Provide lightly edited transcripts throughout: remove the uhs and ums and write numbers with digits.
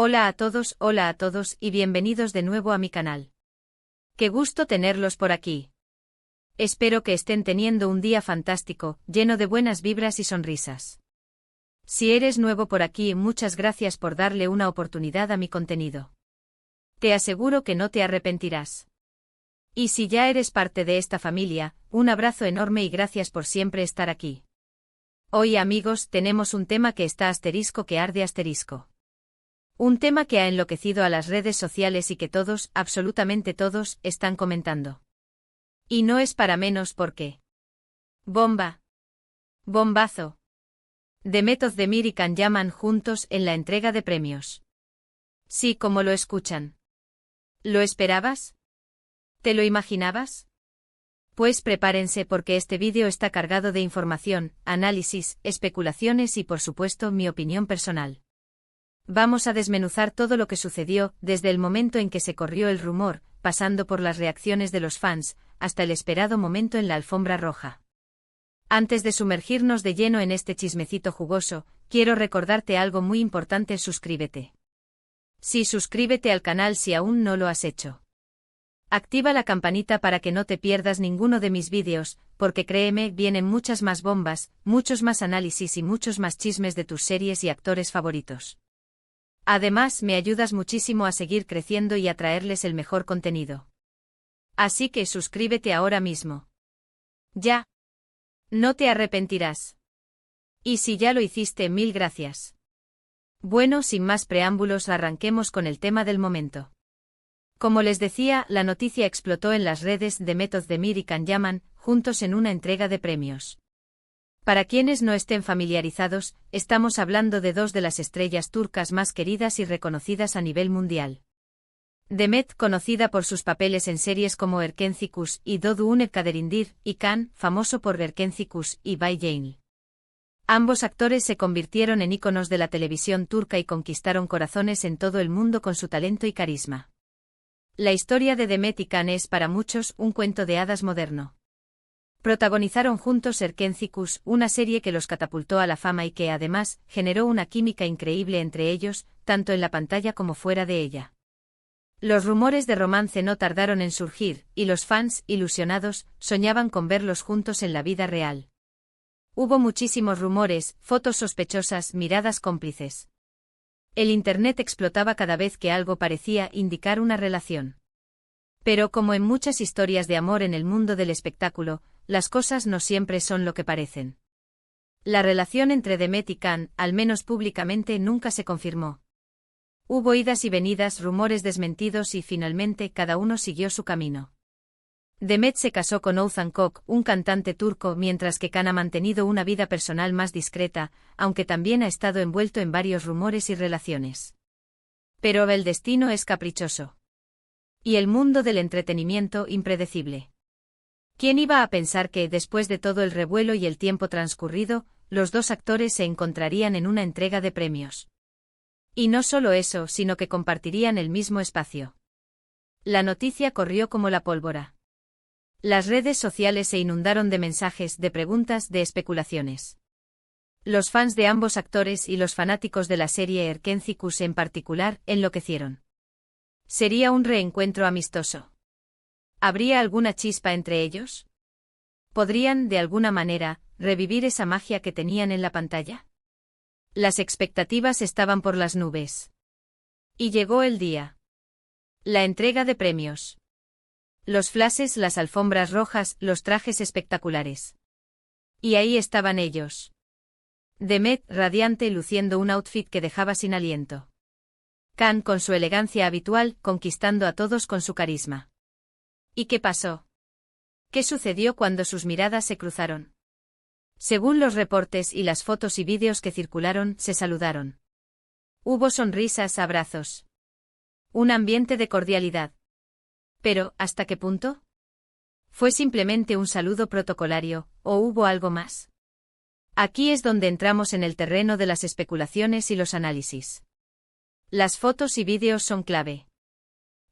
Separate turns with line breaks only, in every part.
Hola a todos y bienvenidos de nuevo a mi canal. Qué gusto tenerlos por aquí. Espero que estén teniendo un día fantástico, lleno de buenas vibras y sonrisas. Si eres nuevo por aquí, muchas gracias por darle una oportunidad a mi contenido. Te aseguro que no te arrepentirás. Y si ya eres parte de esta familia, un abrazo enorme y gracias por siempre estar aquí. Hoy, amigos, tenemos un tema que está asterisco que arde asterisco. Un tema que ha enloquecido a las redes sociales y que todos, absolutamente todos, están comentando. Y no es para menos porque... ¡Bomba! ¡Bombazo! Demet Özdemir y Can Yaman juntos en la entrega de premios. Sí, como lo escuchan. ¿Lo esperabas? ¿Te lo imaginabas? Pues prepárense porque este vídeo está cargado de información, análisis, especulaciones y por supuesto mi opinión personal. Vamos a desmenuzar todo lo que sucedió, desde el momento en que se corrió el rumor, pasando por las reacciones de los fans, hasta el esperado momento en la alfombra roja. Antes de sumergirnos de lleno en este chismecito jugoso, quiero recordarte algo muy importante: suscríbete. Sí, suscríbete al canal si aún no lo has hecho. Activa la campanita para que no te pierdas ninguno de mis vídeos, porque créeme, vienen muchas más bombas, muchos más análisis y muchos más chismes de tus series y actores favoritos. Además, me ayudas muchísimo a seguir creciendo y a traerles el mejor contenido. Así que suscríbete ahora mismo. Ya. No te arrepentirás. Y si ya lo hiciste, mil gracias. Bueno, sin más preámbulos, arranquemos con el tema del momento. Como les decía, la noticia explotó en las redes de Demet Özdemir y Can Yaman, juntos en una entrega de premios. Para quienes no estén familiarizados, estamos hablando de dos de las estrellas turcas más queridas y reconocidas a nivel mundial. Demet, conocida por sus papeles en series como Erkenci y Doğduğun Kaderindir, y Can, famoso por Erkenci y Bay Jail. Ambos actores se convirtieron en íconos de la televisión turca y conquistaron corazones en todo el mundo con su talento y carisma. La historia de Demet y Can es para muchos un cuento de hadas moderno. Protagonizaron juntos Erkenci, una serie que los catapultó a la fama y que además generó una química increíble entre ellos, tanto en la pantalla como fuera de ella. Los rumores de romance no tardaron en surgir, y los fans, ilusionados, soñaban con verlos juntos en la vida real. Hubo muchísimos rumores, fotos sospechosas, miradas cómplices. El internet explotaba cada vez que algo parecía indicar una relación. Pero como en muchas historias de amor en el mundo del espectáculo, las cosas no siempre son lo que parecen. La relación entre Demet y Can, al menos públicamente, nunca se confirmó. Hubo idas y venidas, rumores desmentidos y finalmente cada uno siguió su camino. Demet se casó con Oğuzhan Koç, un cantante turco, mientras que Can ha mantenido una vida personal más discreta, aunque también ha estado envuelto en varios rumores y relaciones. Pero el destino es caprichoso. Y el mundo del entretenimiento impredecible. ¿Quién iba a pensar que, después de todo el revuelo y el tiempo transcurrido, los dos actores se encontrarían en una entrega de premios? Y no solo eso, sino que compartirían el mismo espacio. La noticia corrió como la pólvora. Las redes sociales se inundaron de mensajes, de preguntas, de especulaciones. Los fans de ambos actores y los fanáticos de la serie Erkenci en particular enloquecieron. ¿Sería un reencuentro amistoso? ¿Habría alguna chispa entre ellos? ¿Podrían, de alguna manera, revivir esa magia que tenían en la pantalla? Las expectativas estaban por las nubes. Y llegó el día. La entrega de premios. Los flashes, las alfombras rojas, los trajes espectaculares. Y ahí estaban ellos. Demet, radiante y luciendo un outfit que dejaba sin aliento. Can, con su elegancia habitual, conquistando a todos con su carisma. ¿Y qué pasó? ¿Qué sucedió cuando sus miradas se cruzaron? Según los reportes y las fotos y vídeos que circularon, se saludaron. Hubo sonrisas, abrazos. Un ambiente de cordialidad. Pero, ¿hasta qué punto? ¿Fue simplemente un saludo protocolario, o hubo algo más? Aquí es donde entramos en el terreno de las especulaciones y los análisis. Las fotos y vídeos son clave.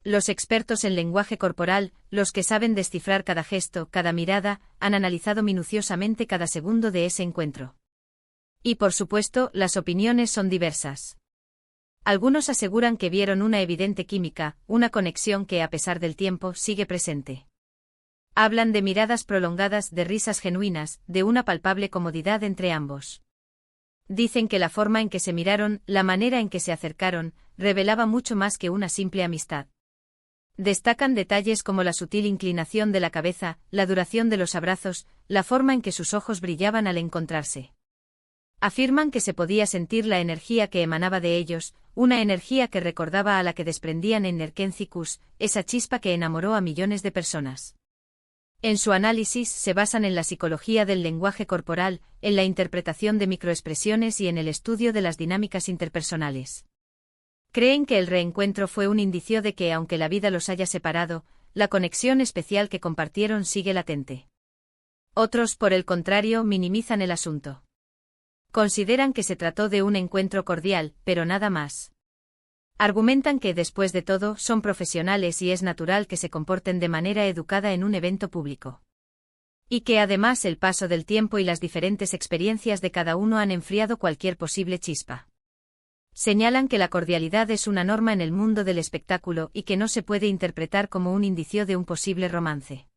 Los expertos en lenguaje corporal, los que saben descifrar cada gesto, cada mirada, han analizado minuciosamente cada segundo de ese encuentro. Y por supuesto, las opiniones son diversas. Algunos aseguran que vieron una evidente química, una conexión que, a pesar del tiempo, sigue presente. Hablan de miradas prolongadas, de risas genuinas, de una palpable comodidad entre ambos. Dicen que la forma en que se miraron, la manera en que se acercaron, revelaba mucho más que una simple amistad. Destacan detalles como la sutil inclinación de la cabeza, la duración de los abrazos, la forma en que sus ojos brillaban al encontrarse. Afirman que se podía sentir la energía que emanaba de ellos, una energía que recordaba a la que desprendían en Erkenci-Kuş, esa chispa que enamoró a millones de personas. En su análisis se basan en la psicología del lenguaje corporal, en la interpretación de microexpresiones y en el estudio de las dinámicas interpersonales. Creen que el reencuentro fue un indicio de que, aunque la vida los haya separado, la conexión especial que compartieron sigue latente. Otros, por el contrario, minimizan el asunto. Consideran que se trató de un encuentro cordial, pero nada más. Argumentan que, después de todo, son profesionales y es natural que se comporten de manera educada en un evento público. Y que además el paso del tiempo y las diferentes experiencias de cada uno han enfriado cualquier posible chispa. Señalan que la cordialidad es una norma en el mundo del espectáculo y que no se puede interpretar como un indicio de un posible romance.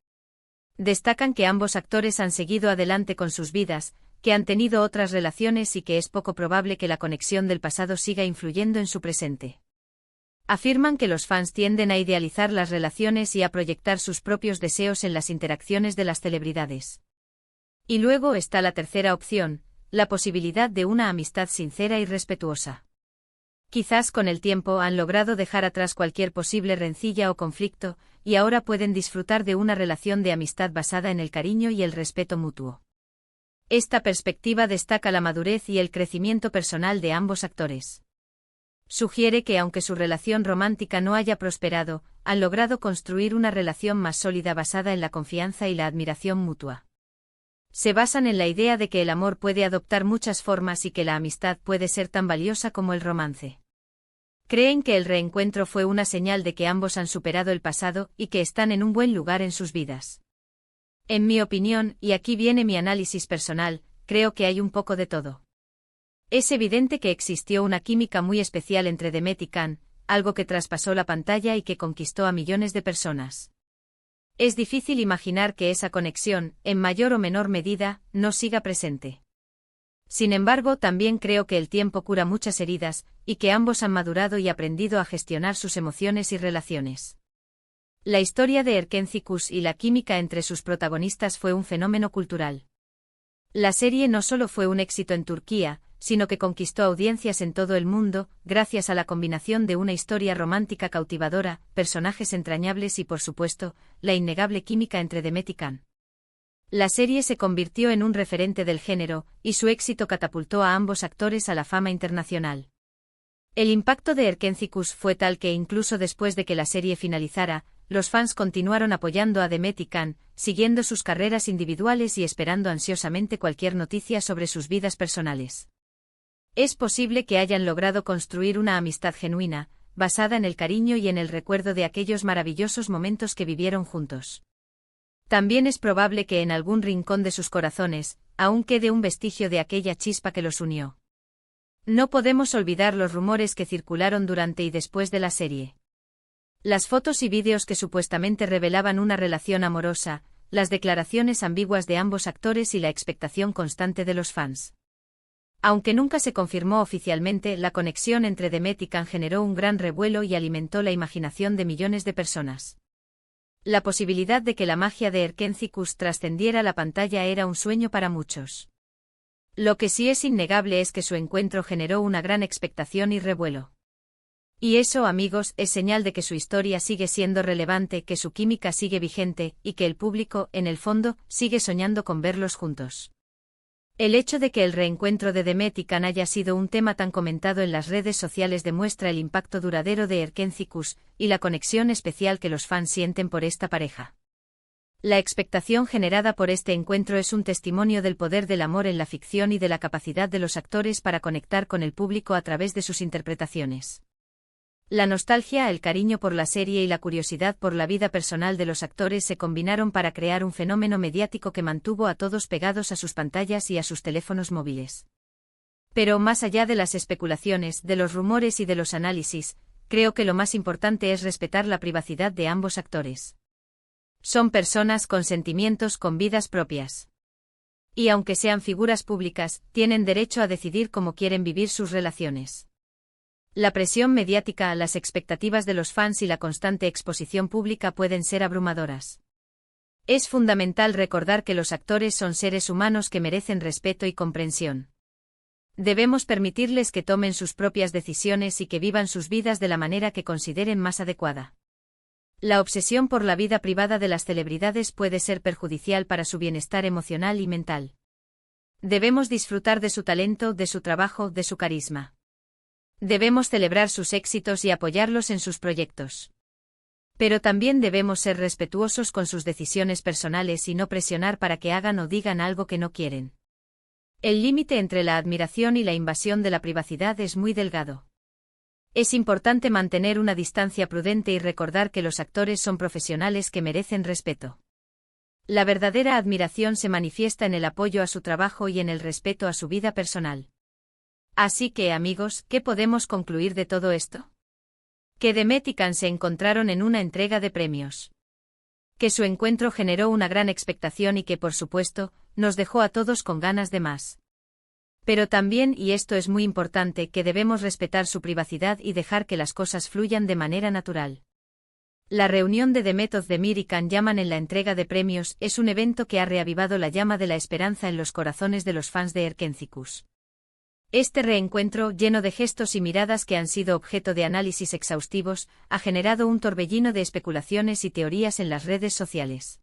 Destacan que ambos actores han seguido adelante con sus vidas, que han tenido otras relaciones y que es poco probable que la conexión del pasado siga influyendo en su presente. Afirman que los fans tienden a idealizar las relaciones y a proyectar sus propios deseos en las interacciones de las celebridades. Y luego está la tercera opción, la posibilidad de una amistad sincera y respetuosa. Quizás con el tiempo han logrado dejar atrás cualquier posible rencilla o conflicto, y ahora pueden disfrutar de una relación de amistad basada en el cariño y el respeto mutuo. Esta perspectiva destaca la madurez y el crecimiento personal de ambos actores. Sugiere que aunque su relación romántica no haya prosperado, han logrado construir una relación más sólida basada en la confianza y la admiración mutua. Se basan en la idea de que el amor puede adoptar muchas formas y que la amistad puede ser tan valiosa como el romance. Creen que el reencuentro fue una señal de que ambos han superado el pasado y que están en un buen lugar en sus vidas. En mi opinión, y aquí viene mi análisis personal, creo que hay un poco de todo. Es evidente que existió una química muy especial entre Demet y Can, algo que traspasó la pantalla y que conquistó a millones de personas. Es difícil imaginar que esa conexión, en mayor o menor medida, no siga presente. Sin embargo, también creo que el tiempo cura muchas heridas, y que ambos han madurado y aprendido a gestionar sus emociones y relaciones. La historia de Erkenci-Kuş y la química entre sus protagonistas fue un fenómeno cultural. La serie no solo fue un éxito en Turquía, sino que conquistó audiencias en todo el mundo, gracias a la combinación de una historia romántica cautivadora, personajes entrañables y, por supuesto, la innegable química entre Demet y Can. La serie se convirtió en un referente del género, y su éxito catapultó a ambos actores a la fama internacional. El impacto de Erkenci-Kuş fue tal que incluso después de que la serie finalizara, los fans continuaron apoyando a Demet y Can, siguiendo sus carreras individuales y esperando ansiosamente cualquier noticia sobre sus vidas personales. Es posible que hayan logrado construir una amistad genuina, basada en el cariño y en el recuerdo de aquellos maravillosos momentos que vivieron juntos. También es probable que en algún rincón de sus corazones, aún quede un vestigio de aquella chispa que los unió. No podemos olvidar los rumores que circularon durante y después de la serie. Las fotos y vídeos que supuestamente revelaban una relación amorosa, las declaraciones ambiguas de ambos actores y la expectación constante de los fans. Aunque nunca se confirmó oficialmente, la conexión entre Demet y Can generó un gran revuelo y alimentó la imaginación de millones de personas. La posibilidad de que la magia de Erkenci-Kuş trascendiera la pantalla era un sueño para muchos. Lo que sí es innegable es que su encuentro generó una gran expectación y revuelo. Y eso, amigos, es señal de que su historia sigue siendo relevante, que su química sigue vigente, y que el público, en el fondo, sigue soñando con verlos juntos. El hecho de que el reencuentro de Demet y Can haya sido un tema tan comentado en las redes sociales demuestra el impacto duradero de Erkenci-Kuş y la conexión especial que los fans sienten por esta pareja. La expectación generada por este encuentro es un testimonio del poder del amor en la ficción y de la capacidad de los actores para conectar con el público a través de sus interpretaciones. La nostalgia, el cariño por la serie y la curiosidad por la vida personal de los actores se combinaron para crear un fenómeno mediático que mantuvo a todos pegados a sus pantallas y a sus teléfonos móviles. Pero más allá de las especulaciones, de los rumores y de los análisis, creo que lo más importante es respetar la privacidad de ambos actores. Son personas con sentimientos, con vidas propias. Y aunque sean figuras públicas, tienen derecho a decidir cómo quieren vivir sus relaciones. La presión mediática, las expectativas de los fans y la constante exposición pública pueden ser abrumadoras. Es fundamental recordar que los actores son seres humanos que merecen respeto y comprensión. Debemos permitirles que tomen sus propias decisiones y que vivan sus vidas de la manera que consideren más adecuada. La obsesión por la vida privada de las celebridades puede ser perjudicial para su bienestar emocional y mental. Debemos disfrutar de su talento, de su trabajo, de su carisma. Debemos celebrar sus éxitos y apoyarlos en sus proyectos. Pero también debemos ser respetuosos con sus decisiones personales y no presionar para que hagan o digan algo que no quieren. El límite entre la admiración y la invasión de la privacidad es muy delgado. Es importante mantener una distancia prudente y recordar que los actores son profesionales que merecen respeto. La verdadera admiración se manifiesta en el apoyo a su trabajo y en el respeto a su vida personal. Así que, amigos, ¿qué podemos concluir de todo esto? Que Demet y Can se encontraron en una entrega de premios. Que su encuentro generó una gran expectación y que, por supuesto, nos dejó a todos con ganas de más. Pero también, y esto es muy importante, que debemos respetar su privacidad y dejar que las cosas fluyan de manera natural. La reunión de Demet Özdemir y Can Yaman en la entrega de premios es un evento que ha reavivado la llama de la esperanza en los corazones de los fans de Erkenzicus. Este reencuentro, lleno de gestos y miradas que han sido objeto de análisis exhaustivos, ha generado un torbellino de especulaciones y teorías en las redes sociales.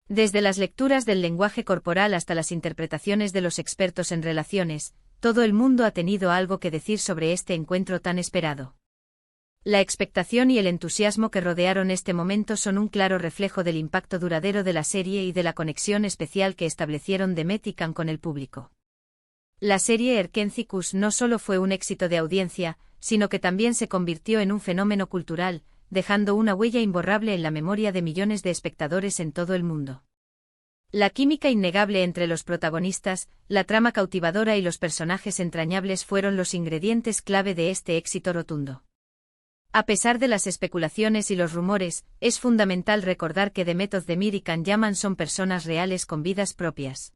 Desde las lecturas del lenguaje corporal hasta las interpretaciones de los expertos en relaciones, todo el mundo ha tenido algo que decir sobre este encuentro tan esperado. La expectación y el entusiasmo que rodearon este momento son un claro reflejo del impacto duradero de la serie y de la conexión especial que establecieron Demet y Can con el público. La serie Erkenzicus no solo fue un éxito de audiencia, sino que también se convirtió en un fenómeno cultural, dejando una huella imborrable en la memoria de millones de espectadores en todo el mundo. La química innegable entre los protagonistas, la trama cautivadora y los personajes entrañables fueron los ingredientes clave de este éxito rotundo. A pesar de las especulaciones y los rumores, es fundamental recordar que Demet Özdemir y Can Yaman son personas reales con vidas propias.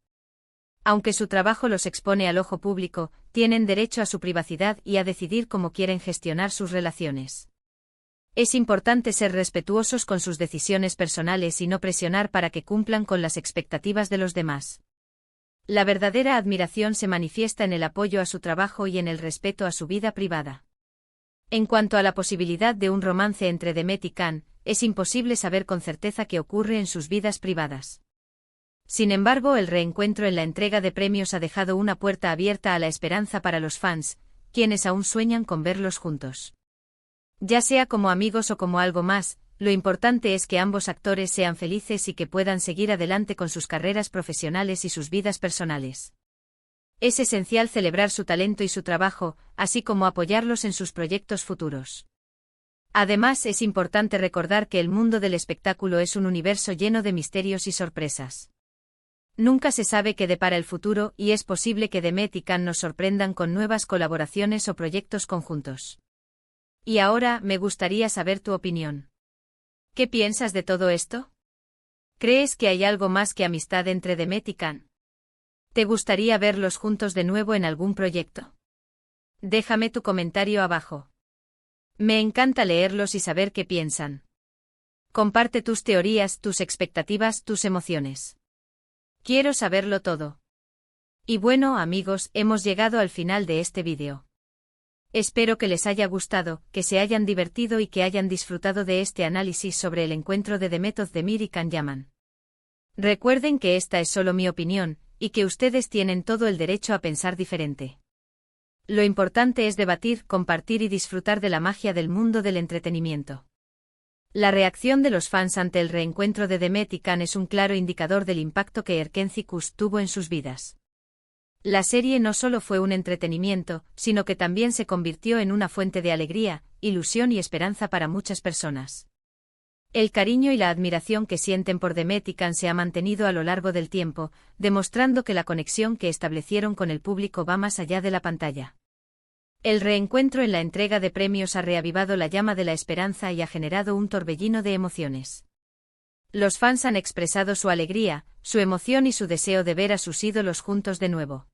Aunque su trabajo los expone al ojo público, tienen derecho a su privacidad y a decidir cómo quieren gestionar sus relaciones. Es importante ser respetuosos con sus decisiones personales y no presionar para que cumplan con las expectativas de los demás. La verdadera admiración se manifiesta en el apoyo a su trabajo y en el respeto a su vida privada. En cuanto a la posibilidad de un romance entre Demet y Can, es imposible saber con certeza qué ocurre en sus vidas privadas. Sin embargo, el reencuentro en la entrega de premios ha dejado una puerta abierta a la esperanza para los fans, quienes aún sueñan con verlos juntos. Ya sea como amigos o como algo más, lo importante es que ambos actores sean felices y que puedan seguir adelante con sus carreras profesionales y sus vidas personales. Es esencial celebrar su talento y su trabajo, así como apoyarlos en sus proyectos futuros. Además, es importante recordar que el mundo del espectáculo es un universo lleno de misterios y sorpresas. Nunca se sabe qué depara el futuro y es posible que Demet y Can nos sorprendan con nuevas colaboraciones o proyectos conjuntos. Y ahora, me gustaría saber tu opinión. ¿Qué piensas de todo esto? ¿Crees que hay algo más que amistad entre Demet y Can? ¿Te gustaría verlos juntos de nuevo en algún proyecto? Déjame tu comentario abajo. Me encanta leerlos y saber qué piensan. Comparte tus teorías, tus expectativas, tus emociones. Quiero saberlo todo. Y bueno, amigos, hemos llegado al final de este vídeo. Espero que les haya gustado, que se hayan divertido y que hayan disfrutado de este análisis sobre el encuentro de Demet Özdemir y Can Yaman. Recuerden que esta es solo mi opinión, y que ustedes tienen todo el derecho a pensar diferente. Lo importante es debatir, compartir y disfrutar de la magia del mundo del entretenimiento. La reacción de los fans ante el reencuentro de Demet y Can es un claro indicador del impacto que Erkenzicus tuvo en sus vidas. La serie no solo fue un entretenimiento, sino que también se convirtió en una fuente de alegría, ilusión y esperanza para muchas personas. El cariño y la admiración que sienten por Demet y Can se ha mantenido a lo largo del tiempo, demostrando que la conexión que establecieron con el público va más allá de la pantalla. El reencuentro en la entrega de premios ha reavivado la llama de la esperanza y ha generado un torbellino de emociones. Los fans han expresado su alegría, su emoción y su deseo de ver a sus ídolos juntos de nuevo.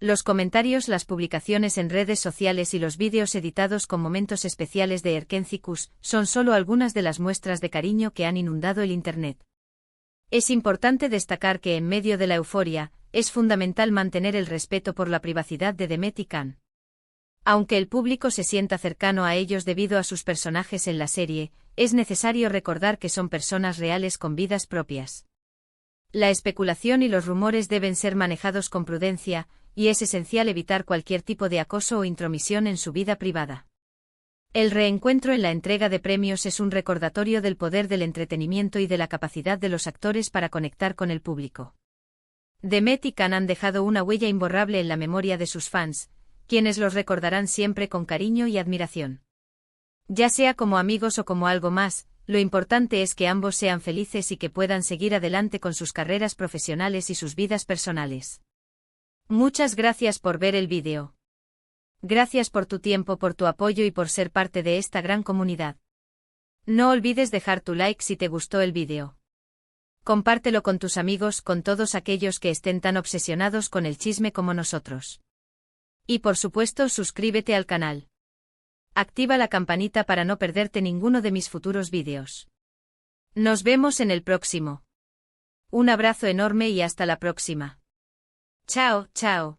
Los comentarios, las publicaciones en redes sociales y los vídeos editados con momentos especiales de Erkencikus son solo algunas de las muestras de cariño que han inundado el Internet. Es importante destacar que en medio de la euforia, es fundamental mantener el respeto por la privacidad de Demet y Can. Aunque el público se sienta cercano a ellos debido a sus personajes en la serie, es necesario recordar que son personas reales con vidas propias. La especulación y los rumores deben ser manejados con prudencia, y es esencial evitar cualquier tipo de acoso o intromisión en su vida privada. El reencuentro en la entrega de premios es un recordatorio del poder del entretenimiento y de la capacidad de los actores para conectar con el público. Demet y Can han dejado una huella imborrable en la memoria de sus fans, quienes los recordarán siempre con cariño y admiración. Ya sea como amigos o como algo más, lo importante es que ambos sean felices y que puedan seguir adelante con sus carreras profesionales y sus vidas personales. Muchas gracias por ver el vídeo. Gracias por tu tiempo, por tu apoyo y por ser parte de esta gran comunidad. No olvides dejar tu like si te gustó el vídeo. Compártelo con tus amigos, con todos aquellos que estén tan obsesionados con el chisme como nosotros. Y por supuesto, suscríbete al canal. Activa la campanita para no perderte ninguno de mis futuros vídeos. Nos vemos en el próximo. Un abrazo enorme y hasta la próxima. Chao, chao.